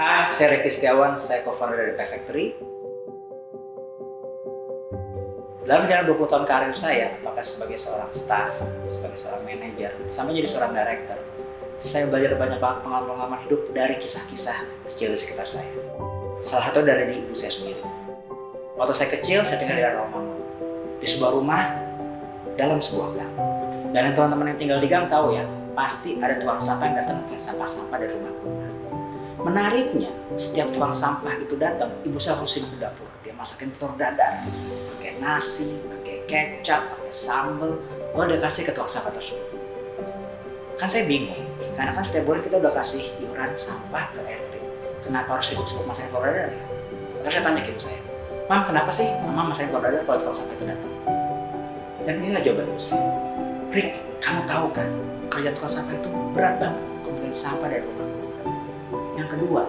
Hai, saya Ricky Setiawan, saya co-founder dari Pay Factory. Dalam jalan 20 tahun karir saya, apakah sebagai seorang staff, sebagai seorang manajer, sampai jadi seorang director, saya belajar banyak banget pengalaman-pengalaman hidup dari kisah-kisah kecil di sekitar saya. Salah satu dari ibu saya sendiri. Waktu saya kecil, saya tinggal di Rawamangun, di sebuah rumah, dalam sebuah gang. Dan yang teman-teman yang tinggal di gang tahu ya, pasti ada tukang sampah yang datang dengan sampah-sampah dari rumah ke rumah. Menariknya, setiap tukang sampah itu datang, ibu saya langsung ke dapur. Dia masakin telur dadar, pakai nasi, pakai kecap, pakai sambal, lalu dia kasih ke tukang sampah tersebut. Kan saya bingung, karena kan setiap bulan kita udah kasih iuran sampah ke RT. Kenapa harus ikut masakin telur dadar ya? Lalu saya tanya ke ibu saya, Mam, kenapa sih Mama masakin telur dadar kalau tukang sampah itu datang? Dan inilah jawaban ibu saya. Rick, kamu tahu kan, kerja tukang sampah itu berat banget, kumpulin sampah dari rumah. Yang kedua,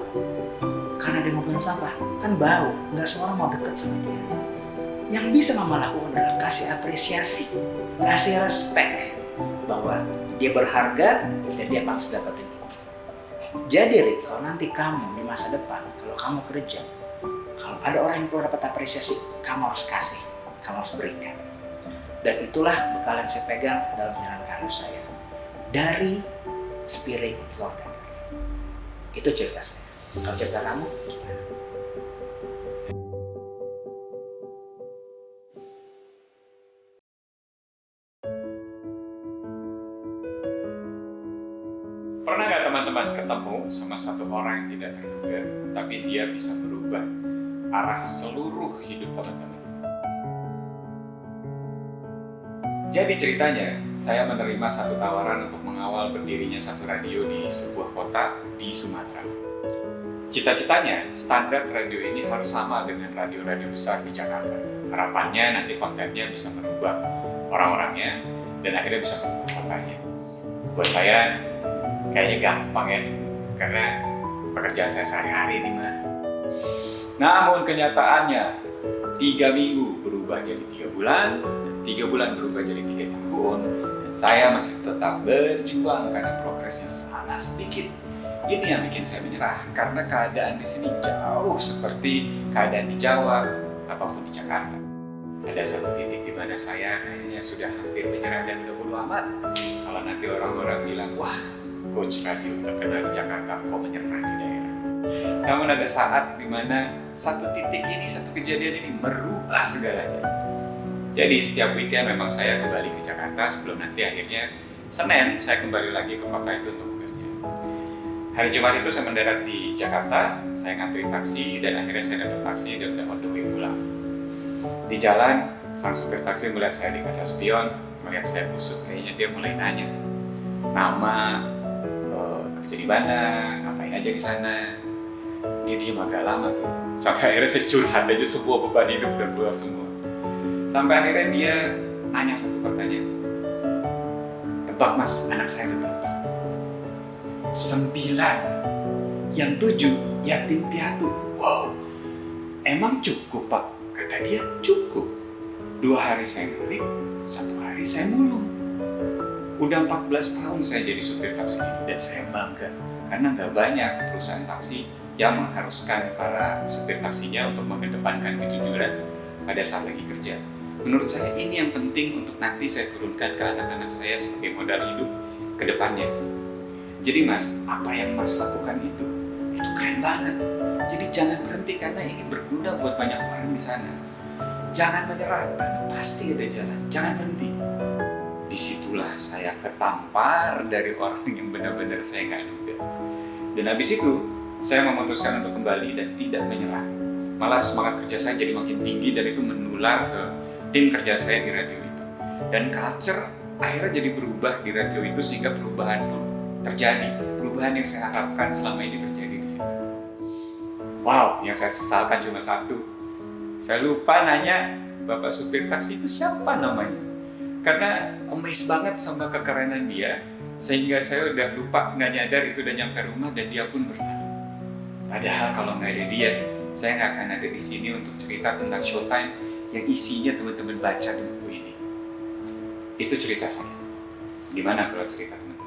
karena dia ngumpulin sampah, kan bau, nggak semua orang mau deket sama dia. Yang bisa Mama lakukan adalah kasih apresiasi, kasih respect, bahwa dia berharga dan dia pantas dapetin itu. Jadi Rick, kalau nanti kamu di masa depan, kalau kamu kerja, kalau ada orang yang perlu dapat apresiasi, kamu harus kasih, kamu harus berikan. Dan itulah bekal yang saya pegang dalam jalan karir saya. Dari sepiring telur dadar. Itu cerita saya. Kalau cerita kamu, gimana? Pernah nggak teman-teman ketemu sama satu orang yang tidak terduga, tapi dia bisa merubah arah seluruh hidup teman-teman? Jadi ceritanya, saya menerima satu tawaran untuk mengawal berdirinya satu radio di sebuah kota di Sumatera. Cita-citanya, standar radio ini harus sama dengan radio-radio besar di Jakarta. Harapannya nanti kontennya bisa merubah orang-orangnya dan akhirnya bisa merubah kotanya. Buat saya, kayaknya gampang ya, karena pekerjaan saya sehari-hari di mana. Namun kenyataannya, 3 minggu berubah jadi 3 bulan, 3 bulan berubah jadi 3 tahun, dan saya masih tetap berjuang karena progresnya sangat sedikit. Ini yang bikin saya menyerah, karena keadaan di sini jauh seperti keadaan di Jawa ataupun di Jakarta. Ada satu titik di mana saya kayaknya sudah hampir menyerah dan udah bodo amat. Kalau nanti orang-orang bilang, wah, coach radio terkenal di Jakarta kok menyerah di daerah. Namun ada saat di mana satu titik ini, satu kejadian ini merubah segalanya. Jadi setiap weekend memang saya kembali ke Jakarta sebelum nanti akhirnya Senin saya kembali lagi ke kota itu untuk bekerja. Hari Jumat itu saya mendarat di Jakarta, saya ngantri taksi dan akhirnya saya dapat taksi dan udah on the way pulang. Di jalan, sang supir taksi melihat saya di kaca spion, melihat saya busuk, kayaknya dia mulai nanya nama, kerja di mana, ngapain aja di sana. Dia diem agak lama tuh, sampai akhirnya saya curhat aja semua beban hidup udah keluar semua. Sampai akhirnya dia nanya satu pertanyaan. Tebak mas, anak saya itu berapa? 9. Yang 7 yatim piatu. Wow, emang cukup pak? Kata dia cukup. 2 hari saya ngelit, 1 hari saya mulung. Udah 14 tahun saya jadi supir taksi ini dan saya bangga. Karena nggak banyak perusahaan taksi yang mengharuskan para supir taksinya untuk mengedepankan kejujuran pada saat lagi kerja. Menurut saya ini yang penting untuk nanti saya turunkan ke anak-anak saya sebagai modal hidup ke depannya. Jadi mas, apa yang mas lakukan itu keren banget. Jadi jangan berhenti karena ini berguna buat banyak orang di sana. Jangan menyerah karena pasti ada jalan. Jangan berhenti. Disitulah saya ketampar dari orang yang benar-benar saya nggak duga. Dan habis itu saya memutuskan untuk kembali dan tidak menyerah. Malah semangat kerja saya jadi makin tinggi dan itu menular ke tim kerja saya di radio itu. Dan culture akhirnya jadi berubah di radio itu sehingga perubahan pun terjadi. Perubahan yang saya harapkan selama ini terjadi di sini. Wow, yang saya sesalkan cuma satu. Saya lupa nanya Bapak supir taksi itu siapa namanya. Karena amazed banget sama kekerenan dia, sehingga saya udah lupa, nggak nyadar itu udah nyampe rumah dan dia pun berlalu. Padahal kalau nggak ada dia, saya nggak akan ada di sini untuk cerita tentang Showtime yang isinya teman-teman baca di buku ini. Itu cerita saya. Gimana kalau cerita teman-teman?